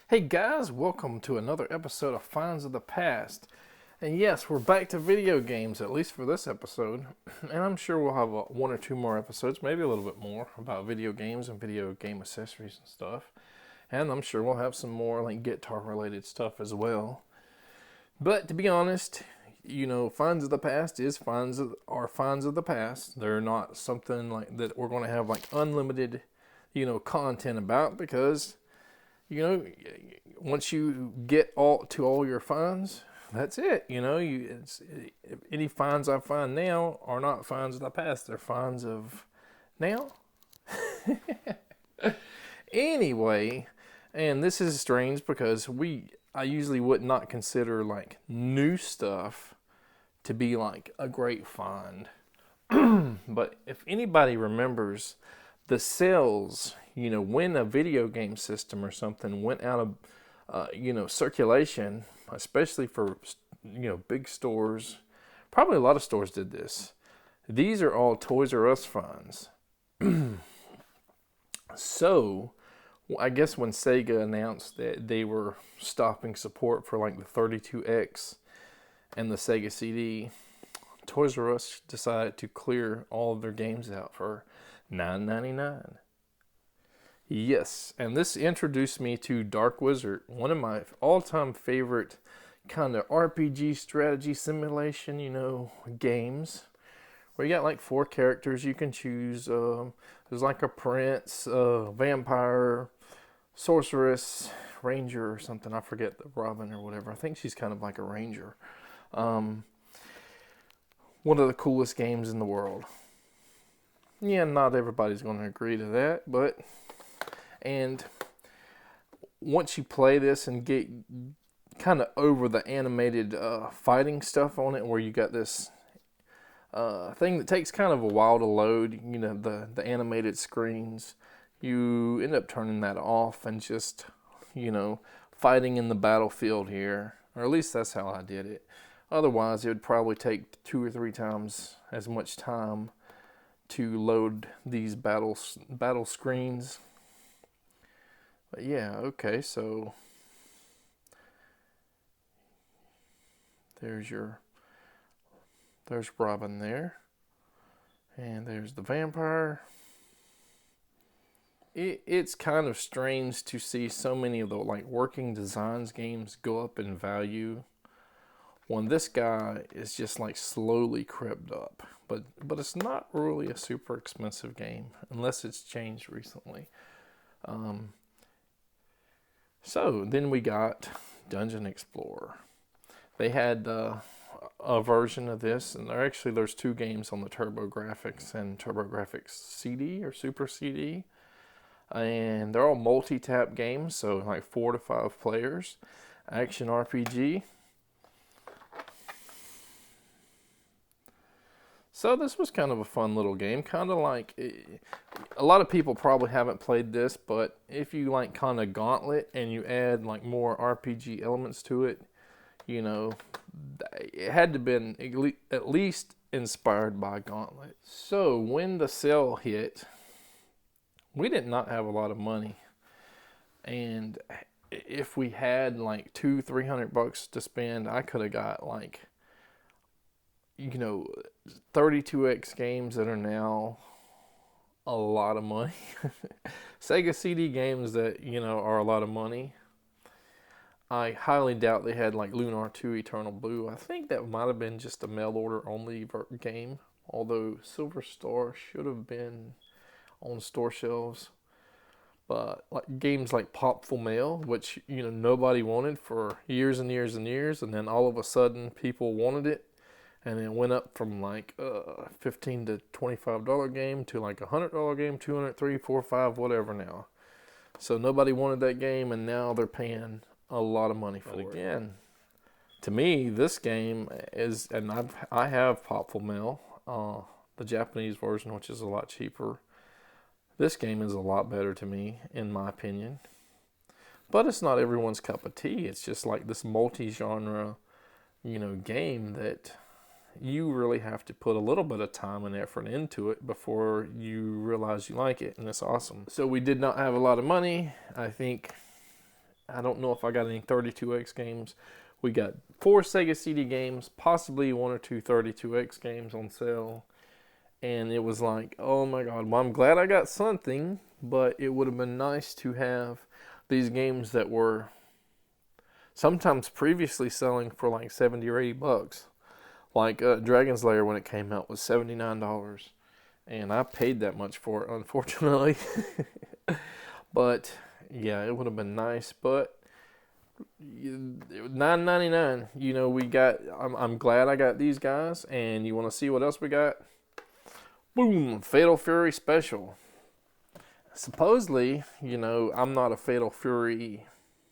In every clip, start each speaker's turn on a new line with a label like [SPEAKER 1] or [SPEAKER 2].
[SPEAKER 1] Hey guys, welcome to another episode of Finds of the Past. And yes, we're back to video games, at least for this episode. And I'm sure we'll have one or two more episodes, maybe a little bit more, about video games and video game accessories and stuff. And I'm sure we'll have some more like guitar related stuff as well. But to be honest, Finds of the Past are Finds of the Past. They're not something like that we're going to have like unlimited, content about, because once you get all your finds, that's it. Any finds I find now are not finds of the past; they're finds of now. Anyway, and this is strange because I usually would not consider like new stuff to be like a great find. But if anybody remembers the sales, when a video game system or something went out of, circulation, especially for, big stores, probably a lot of stores did this. These are all Toys R Us finds. So, I guess when Sega announced that they were stopping support for like the 32X and the Sega CD, Toys R Us decided to clear all of their games out for $9.99. Yes, and this introduced me to Dark Wizard, one of my all-time favorite kind of RPG strategy simulation, games, where you got like 4 characters you can choose. There's like a prince, vampire, sorceress, ranger or something. I forget, the Robin or whatever. I think she's kind of like a ranger. One of the coolest games in the world. Yeah, not everybody's going to agree to that, and once you play this and get kind of over the animated fighting stuff on it, where you got this thing that takes kind of a while to load, the animated screens, you end up turning that off and just, fighting in the battlefield here, or at least that's how I did it. Otherwise, it would probably take 2 or 3 times as much time to load these battle screens. But yeah, okay, so there's Robin there, and there's the vampire. It's kind of strange to see so many of the like working designs games go up in value when this guy is just like slowly crept up. But it's not really a super expensive game unless it's changed recently. So then we got Dungeon Explorer. They had a version of this, and there's 2 games on the TurboGrafx and TurboGrafx CD or Super CD, and they're all multi-tap games, so like 4 to 5 players, action RPG. So this was kind of a fun little game, kind of like, a lot of people probably haven't played this, but if you like kind of Gauntlet and you add like more RPG elements to it, it had to been at least inspired by Gauntlet. So when the sale hit, we did not have a lot of money, and if we had like $200-300 to spend, I could have got like, 32X games that are now a lot of money. Sega CD games that, are a lot of money. I highly doubt they had like Lunar 2 Eternal Blue. I think that might have been just a mail order only game, although Silver Star should have been on store shelves. But like games like Popful Mail, which nobody wanted for years and years and years, and then all of a sudden people wanted it, and it went up from like $15 to $25 game to like $100 game, 200, 300, 400, 500, whatever now. So nobody wanted that game, and now they're paying a lot of money for it. Again, to me, this game is, and I have Popful Mail, the Japanese version, which is a lot cheaper. This game is a lot better to me, in my opinion. But it's not everyone's cup of tea. It's just like this multi-genre, game that you really have to put a little bit of time and effort into it before you realize you like it, and it's awesome. So we did not have a lot of money. I think I don't know if I got any 32X games. We got 4 Sega CD games, possibly 1 or 2 32X games on sale. And it was like, oh my god, well, I'm glad I got something, but it would have been nice to have these games that were sometimes previously selling for like 70 or 80 bucks. Like Dragon's Lair, when it came out, was $79. And I paid that much for it, unfortunately. But yeah, it would have been nice. But $9.99. You know, we got. I'm glad I got these guys. And you want to see what else we got? Boom! Fatal Fury Special. Supposedly, you know, I'm not a Fatal Fury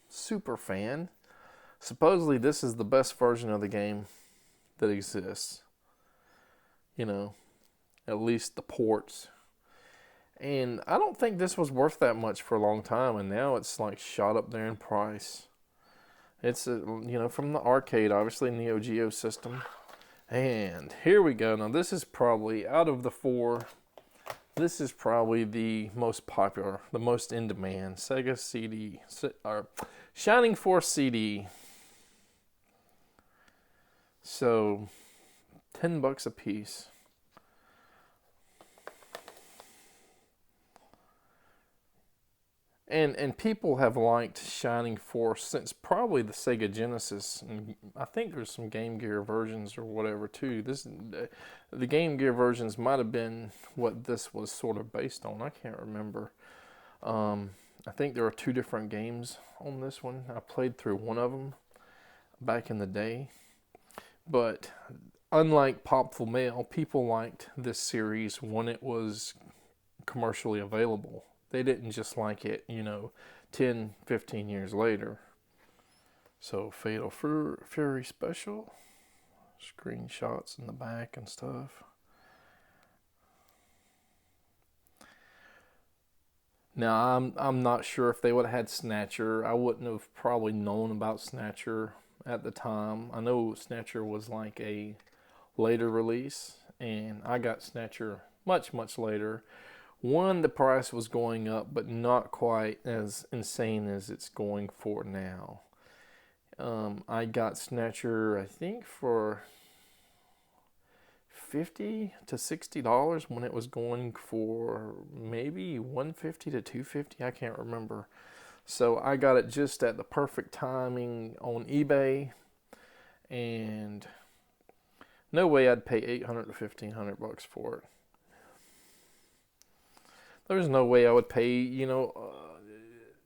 [SPEAKER 1] super fan. Supposedly, this is the best version of the game that exists. You know, at least the ports. And I don't think this was worth that much for a long time, and now it's like shot up there in price. It's you know, from the arcade, obviously Neo Geo system. And here we go. Now this is probably, out of the 4, this is probably the most popular, the most in demand. Sega CD, or Shining Force CD. So, $10 a piece. And people have liked Shining Force since probably the Sega Genesis, and I think there's some Game Gear versions or whatever too. The Game Gear versions might have been what this was sort of based on. I can't remember. I think there are 2 different games on this one. I played through one of them back in the day, but unlike Popful Mail, people liked this series when it was commercially available. They didn't just like it, you know, 10, 15 years later. So, Fatal Fury Special. Screenshots in the back and stuff. Now, I'm not sure if they would have had Snatcher. I wouldn't have probably known about Snatcher at the time. I know Snatcher was like a later release, and I got Snatcher much, much later. One, the price was going up, but not quite as insane as it's going for now. I got Snatcher, I think, for $50 to $60 when it was going for maybe $150 to $250. I can't remember. So I got it just at the perfect timing on eBay, and no way I'd pay $800 to $1,500 for it. There's no way I would pay, you know,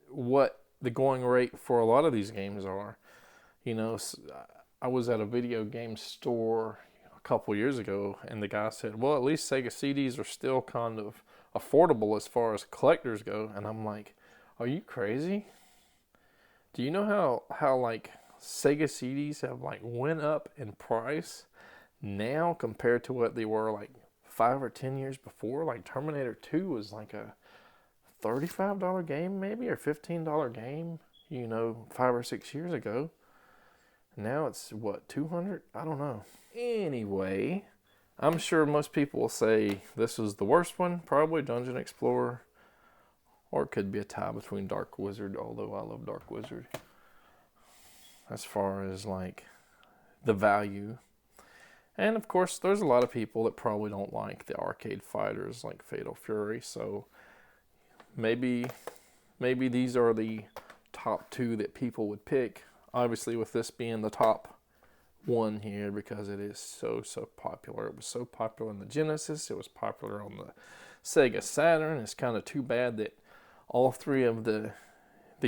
[SPEAKER 1] what the going rate for a lot of these games are. You know, I was at a video game store a couple years ago, and the guy said, well, at least Sega CDs are still kind of affordable as far as collectors go. And I'm like, are you crazy? Do you know how like Sega CDs have like went up in price now compared to what they were like 5 or 10 years before? Like Terminator 2 was like a $35 game maybe, or $15 game, you know, 5 or 6 years ago. Now it's what, 200? I don't know. Anyway, I'm sure most people will say this is the worst one, probably Dungeon Explorer, or it could be a tie between Dark Wizard, although I love Dark Wizard as far as like the value. And of course, there's a lot of people that probably don't like the arcade fighters like Fatal Fury. So maybe these are the top 2 that people would pick. Obviously, with this being the top 1 here, because it is so popular. It was so popular in the Genesis. It was popular on the Sega Saturn. It's kind of too bad that all 3 of the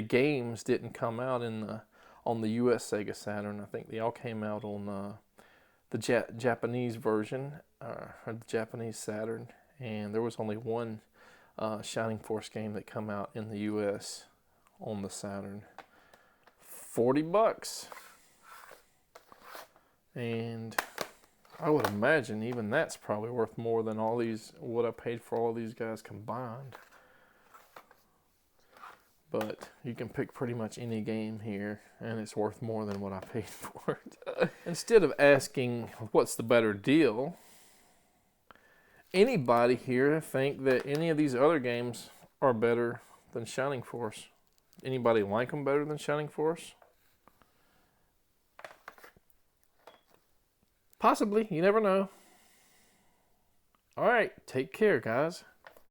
[SPEAKER 1] games didn't come out on the US Sega Saturn. I think they all came out on the Japanese version, or the Japanese Saturn, and there was only one Shining Force game that come out in the US on the Saturn. $40, and I would imagine even that's probably worth more than all these, what I paid for all these guys combined. But you can pick pretty much any game here, and it's worth more than what I paid for it. Instead of asking what's the better deal, anybody here think that any of these other games are better than Shining Force? Anybody like them better than Shining Force? Possibly. You never know. All right. Take care, guys.